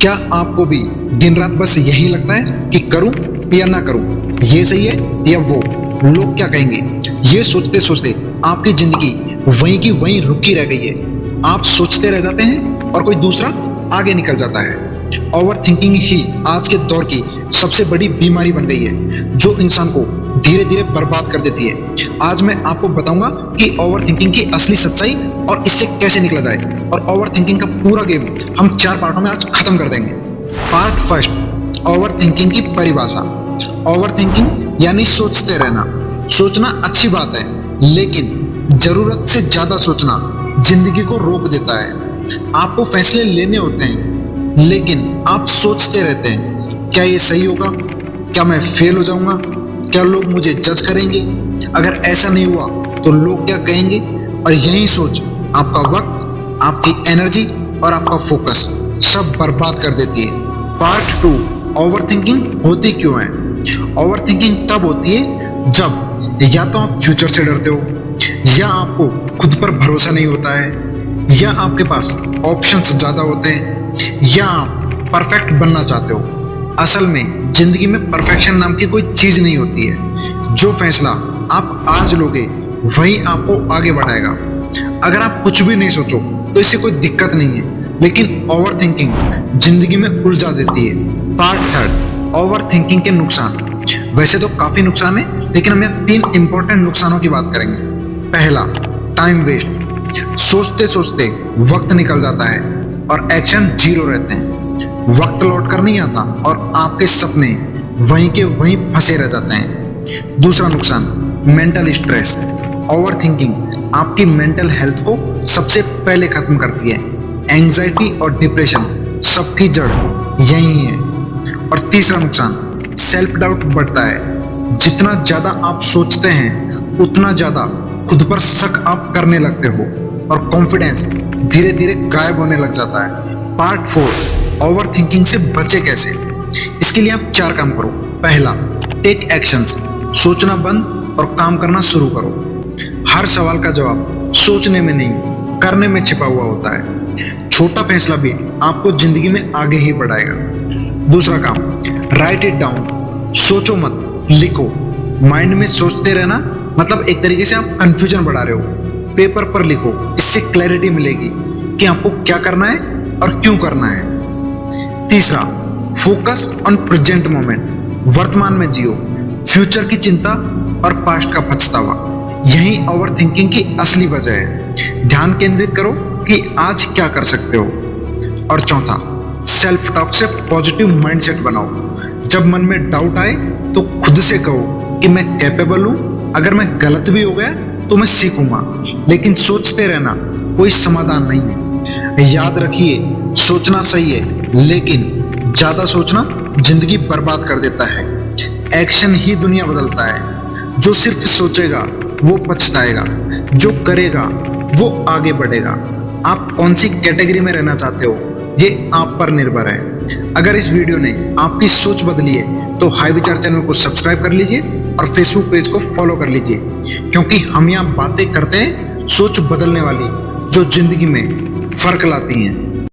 क्या आपको भी दिन रात बस यही लगता है कि करूं या ना करूं, ये सही है या वो, लोग क्या कहेंगे, ये सोचते सोचते आपकी जिंदगी वहीं की वहीं रुकी रह गई है। आप सोचते रह जाते हैं और कोई दूसरा आगे निकल जाता है। ओवर थिंकिंग ही आज के दौर की सबसे बड़ी बीमारी बन गई है, जो इंसान को धीरे धीरे बर्बाद कर देती है। आज मैं आपको बताऊंगा कि ओवर थिंकिंग की असली सच्चाई और इससे कैसे निकला जाए। और ओवर थिंकिंग का पूरा गेम हम 4 पार्टों में आज खत्म कर देंगे। पार्ट फर्स्ट, ओवर थिंकिंग की परिभाषा। ओवर थिंकिंग यानी सोचते रहना। सोचना अच्छी बात है, लेकिन जरूरत से ज्यादा सोचना जिंदगी को रोक देता है। आपको फैसले लेने होते हैं, लेकिन आप सोचते रहते हैं, क्या ये सही होगा, क्या मैं फेल हो जाऊंगा, क्या लोग मुझे जज करेंगे, अगर ऐसा नहीं हुआ तो लोग क्या कहेंगे। और यही सोच आपका वक्त, आपकी एनर्जी और आपका फोकस सब बर्बाद कर देती है। पार्ट 2, ओवर थिंकिंग होती क्यों है। ओवर थिंकिंग तब होती है जब या तो आप फ्यूचर से डरते हो, या आपको खुद पर भरोसा नहीं होता है, या आपके पास ऑप्शंस ज्यादा होते हैं, या आप परफेक्ट बनना चाहते हो। असल में जिंदगी में परफेक्शन नाम की कोई चीज नहीं होती है। जो फैसला आप आज लोगे वही आपको आगे बढ़ाएगा। अगर आप कुछ भी नहीं सोचो तो इससे कोई दिक्कत नहीं है, लेकिन ओवर थिंकिंग जिंदगी में उलझा देती है। पार्ट थर्ड, ओवर थिंकिंग के नुकसान। वैसे तो काफी नुकसान है, लेकिन हम यहाँ 3 इंपॉर्टेंट नुकसानों की बात करेंगे। पहला, टाइम वेस्ट। सोचते सोचते वक्त निकल जाता है और एक्शन 0 रहते हैं। वक्त लौट कर नहीं आता और आपके सपने वहीं के वहीं फंसे रह जाते हैं। दूसरा नुकसान, मेंटल स्ट्रेस। ओवर थिंकिंग आपकी मेंटल हेल्थ को सबसे पहले खत्म करती है। एंजाइटी और डिप्रेशन सबकी जड़ यही है। और तीसरा नुकसान, सेल्फ डाउट बढ़ता है। जितना ज्यादा आप सोचते हैं, उतना ज्यादा खुद पर शक आप करने लगते हो और कॉन्फिडेंस धीरे धीरे गायब होने लग जाता है। पार्ट 4, ओवर थिंकिंग से बचे कैसे। इसके लिए आप 4 काम करो। पहला, टेक एक्शंस। सोचना बंद और काम करना शुरू करो। हर सवाल का जवाब सोचने में नहीं, करने में छिपा हुआ होता है। छोटा फैसला भी आपको जिंदगी में आगे ही बढ़ाएगा। दूसरा काम, राइट इट डाउन। सोचो मत, लिखो। माइंड में सोचते रहना मतलब एक तरीके से आप कंफ्यूजन बढ़ा रहे हो। पेपर पर लिखो, इससे क्लैरिटी मिलेगी कि आपको क्या करना है और क्यों करना है। तीसरा, फोकस ऑन प्रेजेंट मोमेंट। वर्तमान में जियो। फ्यूचर की चिंता और पास्ट का पछतावा, यही ओवर थिंकिंग की असली वजह है। ध्यान केंद्रित करो कि आज क्या कर सकते हो। और चौथा, सेल्फ टॉक से पॉजिटिव माइंडसेट बनाओ। जब मन में डाउट आए तो खुद से कहो कि मैं कैपेबल हूं, अगर मैं गलत भी हो गया तो मैं सीखूंगा। लेकिन सोचते रहना कोई समाधान नहीं है। याद रखिए, सोचना सही है, लेकिन ज्यादा सोचना जिंदगी बर्बाद कर देता है। एक्शन ही दुनिया बदलता है। जो सिर्फ सोचेगा वो पछताएगा, जो करेगा वो आगे बढ़ेगा। आप कौन सी कैटेगरी में रहना चाहते हो, ये आप पर निर्भर है। अगर इस वीडियो ने आपकी सोच बदली है तो हाई विचार चैनल को सब्सक्राइब कर लीजिए और फेसबुक पेज को फॉलो कर लीजिए, क्योंकि हम यहाँ बातें करते हैं सोच बदलने वाली, जो जिंदगी में फर्क लाती हैं।